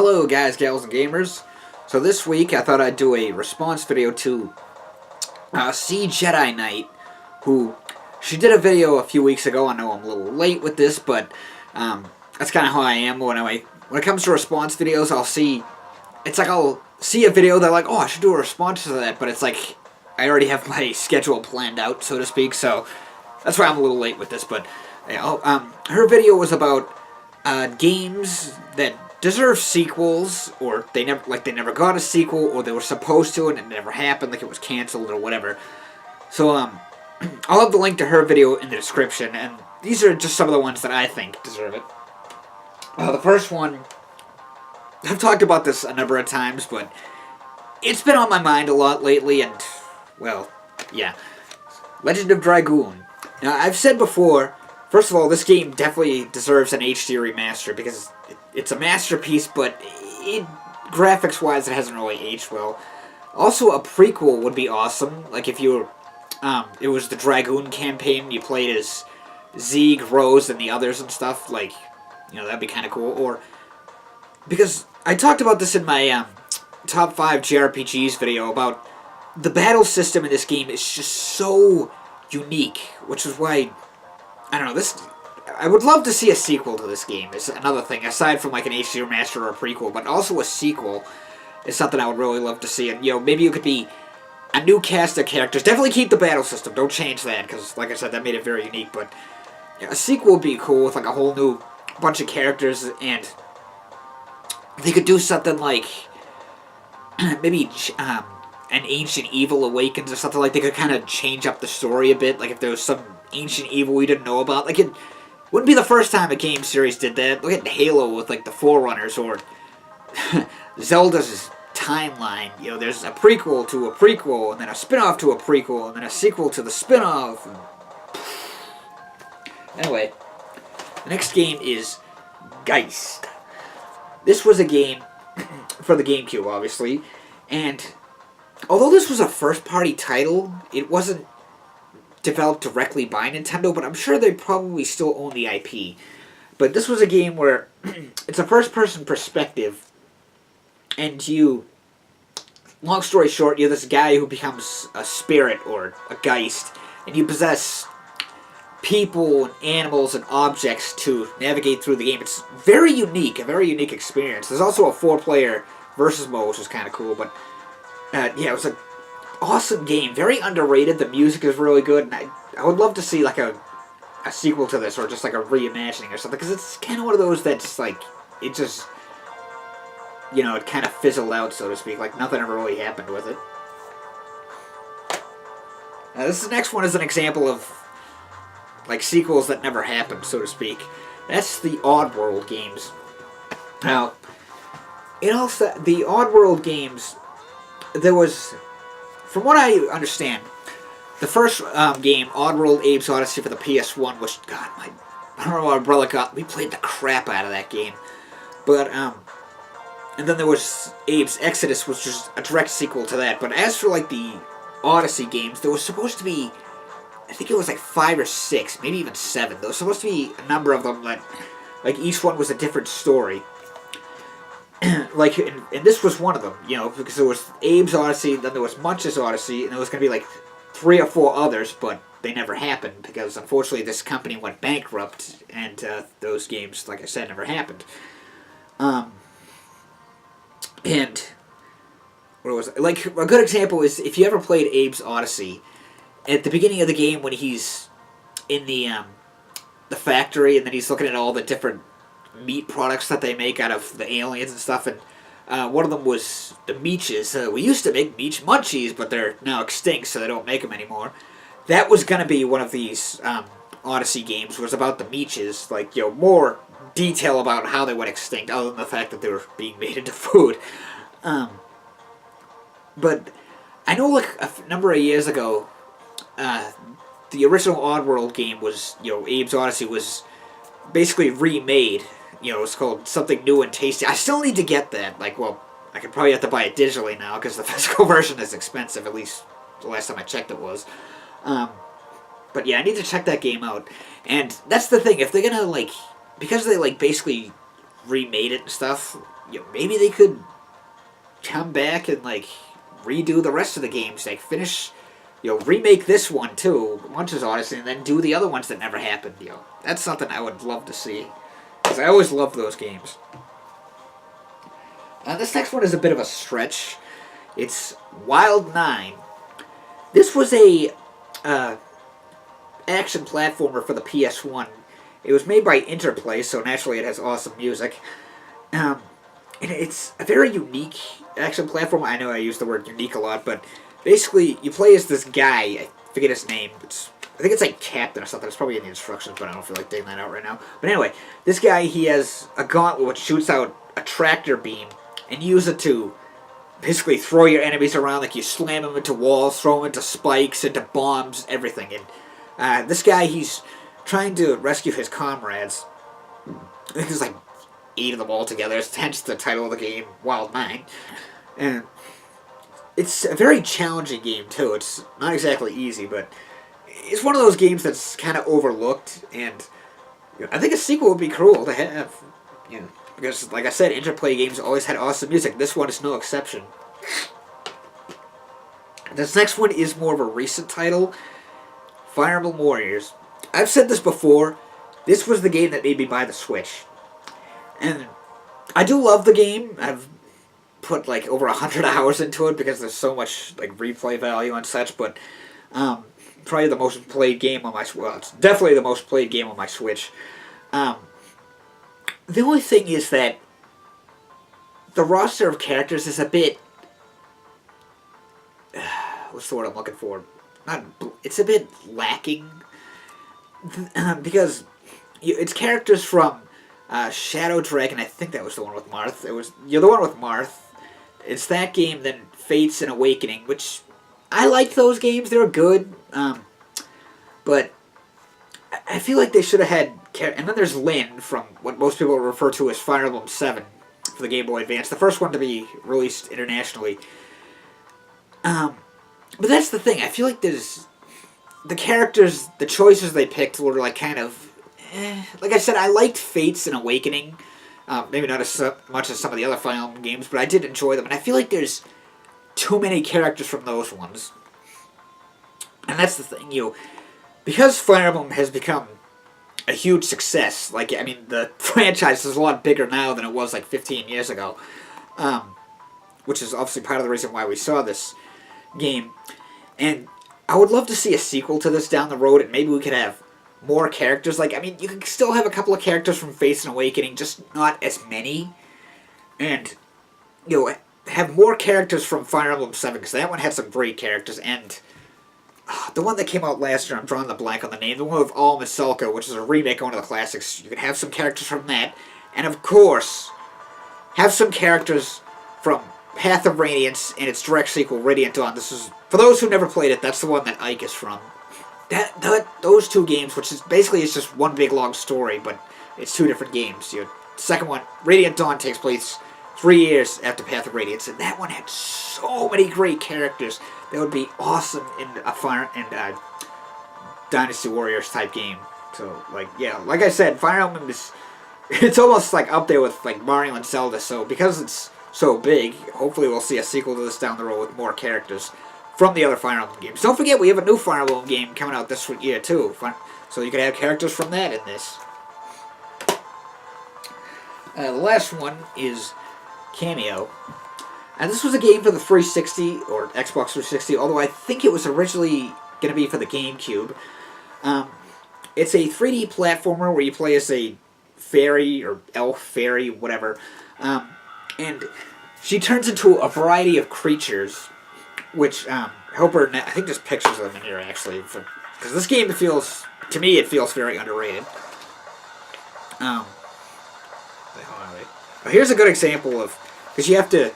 Hello guys, gals, and gamers. So this week I thought I'd do a response video to C Jedi Knight, who she did a video a few weeks ago. I know I'm a little late with this, but that's kind of how I am when it comes to response videos. I'll see a video that like, oh, I should do a response to that, but it's like I already have my schedule planned out, so to speak. So that's why I'm a little late with this. But her video was about games that deserve sequels, or they never got a sequel, or they were supposed to and it never happened, like it was canceled or whatever. So I'll have the link to her video in the description, and these are just some of the ones that I think deserve it. The first one, I've talked about this a number of times, but it's been on my mind a lot lately, and well, yeah, Legend of Dragoon. Now I've said before, first of all, this game definitely deserves an HD remaster because it's a masterpiece, but graphics-wise, it hasn't really aged well. Also, a prequel would be awesome. Like if it was the Dragoon campaign, you played as Zeeg, Rose, and the others and stuff. Like, that'd be kind of cool. Or because I talked about this in my top 5 JRPGs video about the battle system in this game is just so unique, which is why I don't know, I would love to see a sequel to this game, is another thing, aside from like an HD remaster or a prequel, but also a sequel is something I would really love to see. And, maybe it could be a new cast of characters. Definitely keep the battle system, don't change that, because, like I said, that made it very unique, but a sequel would be cool with like a whole new bunch of characters, and they could do something like, maybe, an Ancient Evil Awakens or something. Like, they could kind of change up the story a bit, like if there was some ancient evil we didn't know about. Like, it wouldn't be the first time a game series did that. Look at Halo with, like, the Forerunners, or Zelda's timeline. There's a prequel to a prequel, and then a spin-off to a prequel, and then a sequel to the spin-off. Anyway, the next game is Geist. This was a game for the GameCube, obviously, and although this was a first-party title, it wasn't developed directly by Nintendo, but I'm sure they probably still own the IP. But this was a game where it's a first-person perspective, and long story short, you're this guy who becomes a spirit, or a Geist, and you possess people and animals and objects to navigate through the game. It's very unique, a very unique experience. There's also a 4-player versus mode, which is kind of cool, but yeah, it was an awesome game. Very underrated. The music is really good, and I would love to see like a sequel to this, or just like a reimagining or something, because it's kind of one of those that's like, it just, it kind of fizzled out, so to speak. Like, nothing ever really happened with it. Now, this next one is an example of, like, sequels that never happened, so to speak. That's the Oddworld games. Now, the Oddworld games, there was, from what I understand, the first game, Oddworld Abe's Odyssey for the PS1, which, God, I don't know what my brother got. We played the crap out of that game. But, and then there was Abe's Exodus, which was a direct sequel to that. But as for, like, the Odyssey games, there was supposed to be, I think it was like 5 or 6, maybe even 7. There was supposed to be a number of them that, like, each one was a different story. Like, and this was one of them, because there was Abe's Odyssey, then there was Munch's Odyssey, and there was going to be like 3 or 4 others, but they never happened, because unfortunately this company went bankrupt, and those games, like I said, never happened. And, what was it? Like, a good example is, if you ever played Abe's Odyssey, at the beginning of the game when he's in the factory, and then he's looking at all the different meat products that they make out of the aliens and stuff, and one of them was the Meeches. We used to make Meech Munchies, but they're now extinct, so they don't make them anymore. That was going to be one of these Odyssey games, was about the Meeches, like, more detail about how they went extinct, other than the fact that they were being made into food. But I know, like, a number of years ago, the original Oddworld game was, Abe's Odyssey was basically remade. It's called Something New and Tasty. I still need to get that. Like, well, I could probably have to buy it digitally now, because the physical version is expensive, at least the last time I checked it was. But yeah, I need to check that game out. And that's the thing, if they're gonna, like, because they, like, basically remade it and stuff, maybe they could come back and like redo the rest of the games, like finish, remake this one too, Munch's Odyssey, and then do the other ones that never happened. That's something I would love to see, because I always loved those games. This next one is a bit of a stretch. It's Wild 9. This was a action platformer for the PS1. It was made by Interplay, so naturally it has awesome music. And it's a very unique action platform. I know I use the word unique a lot, but basically you play as this guy. I forget his name. I think it's like Captain or something. It's probably in the instructions, but I don't feel like digging that out right now. But anyway, this guy, he has a gauntlet which shoots out a tractor beam, and you use it to basically throw your enemies around. Like you slam them into walls, throw them into spikes, into bombs, everything. And this guy, he's trying to rescue his comrades. I think there's like 8 of them all together. Hence the title of the game, Wild 9. And it's a very challenging game too. It's not exactly easy, but it's one of those games that's kind of overlooked. And I think a sequel would be cool to have. Because, like I said, Interplay games always had awesome music. This one is no exception. This next one is more of a recent title, Fire Emblem Warriors. I've said this before. This was the game that made me buy the Switch. And I do love the game. I've put like over 100 hours into it because there's so much like replay value and such. But probably the most played game on my it's definitely the most played game on my Switch. The only thing is that the roster of characters is a bit... what's the word I'm looking for? It's a bit lacking. Because it's characters from Shadow Dragon. I think that was the one with Marth. It was the one with Marth. It's that game, then Fates and Awakening, which I liked those games. They were good. But I feel like they should have had... And then there's Lyn from what most people refer to as Fire Emblem 7 for the Game Boy Advance. The first one to be released internationally. But that's the thing. I feel like there's... The characters, the choices they picked were like kind of... Like I said, I liked Fates and Awakening. Maybe not as much as some of the other Fire Emblem games, but I did enjoy them. And I feel like there's too many characters from those ones. And that's the thing, because Fire Emblem has become a huge success. Like, I mean, the franchise is a lot bigger now than it was like 15 years ago. Which is obviously part of the reason why we saw this game. And I would love to see a sequel to this down the road, and maybe we could have more characters. Like, I mean, you can still have a couple of characters from Fates and Awakening, just not as many. And, have more characters from Fire Emblem 7, because that one had some great characters. And the one that came out last year, I'm drawing the blank on the name, the one with Alma Selka, which is a remake of one of the classics. You can have some characters from that. And, of course, have some characters from Path of Radiance and its direct sequel, Radiant Dawn. This is, for those who never played it, that's the one that Ike is from. Those two games, which is basically it's just one big long story, but it's 2 different games. The second one, Radiant Dawn, takes place 3 years after Path of Radiance, and that one had so many great characters that would be awesome in a Dynasty Warriors type game. So, like I said, Fire Emblem is, it's almost like up there with like Mario and Zelda. So because it's so big, hopefully we'll see a sequel to this down the road with more characters from the other Fire Emblem games. Don't forget, we have a new Fire Emblem game coming out this year too, so you can have characters from that in this. The last one is Cameo. And this was a game for the 360, or Xbox 360, although I think it was originally going to be for the GameCube. It's a 3D platformer where you play as a fairy, or elf, fairy, whatever. And she turns into a variety of creatures, which, help her, I think there's pictures of them in here, actually, because this game feels, to me, it feels very underrated. Here's a good example of, because you have to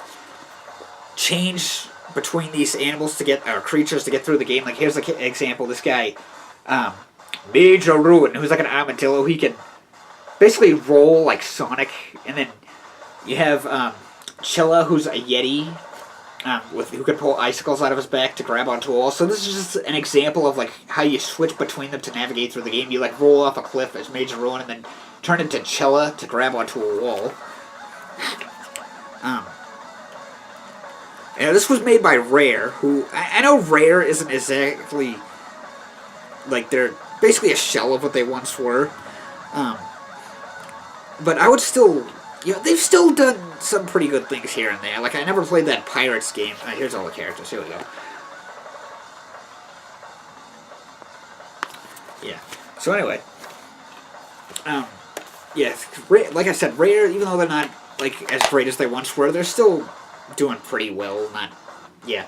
change between these animals to get, or creatures to get through the game. Like, here's an example. This guy, Major Ruin, who's like an armadillo. He can basically roll like Sonic. And then you have Chilla, who's a Yeti, who can pull icicles out of his back to grab onto walls. So this is just an example of like how you switch between them to navigate through the game. You like roll off a cliff as Major Ruin and then turn into Chilla to grab onto a wall. And this was made by Rare, who I know Rare isn't exactly like they're basically a shell of what they once were. Um, but I would still, they've still done some pretty good things here and there. Like I never played that Pirates game. Here's all the characters. Here we go. Yeah. So anyway, yeah, like I said, Rare, even though they're not like as great as they once were, they're still doing pretty well. Not, yeah.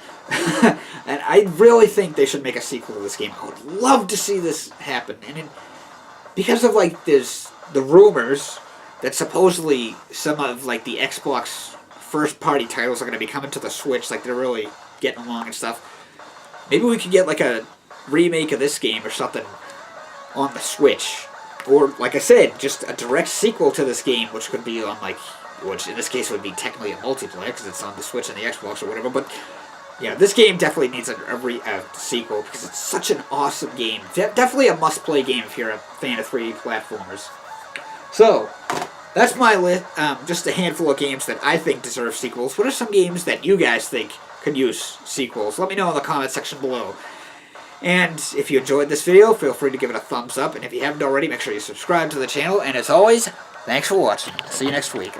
And I really think they should make a sequel to this game. I would love to see this happen, and because of like there's the rumors that supposedly some of like the Xbox first party titles are going to be coming to the Switch, like they're really getting along and stuff. Maybe we could get like a remake of this game or something on the Switch. Or, like I said, just a direct sequel to this game, which could be on, like, which in this case would be technically a multiplayer, because it's on the Switch and the Xbox or whatever, but, yeah, this game definitely needs a sequel, because it's such an awesome game. Definitely a must-play game if you're a fan of 3D platformers. So, that's my list, just a handful of games that I think deserve sequels. What are some games that you guys think could use sequels? Let me know in the comment section below. And if you enjoyed this video, feel free to give it a thumbs up. And if you haven't already, make sure you subscribe to the channel. And as always, thanks for watching. See you next week.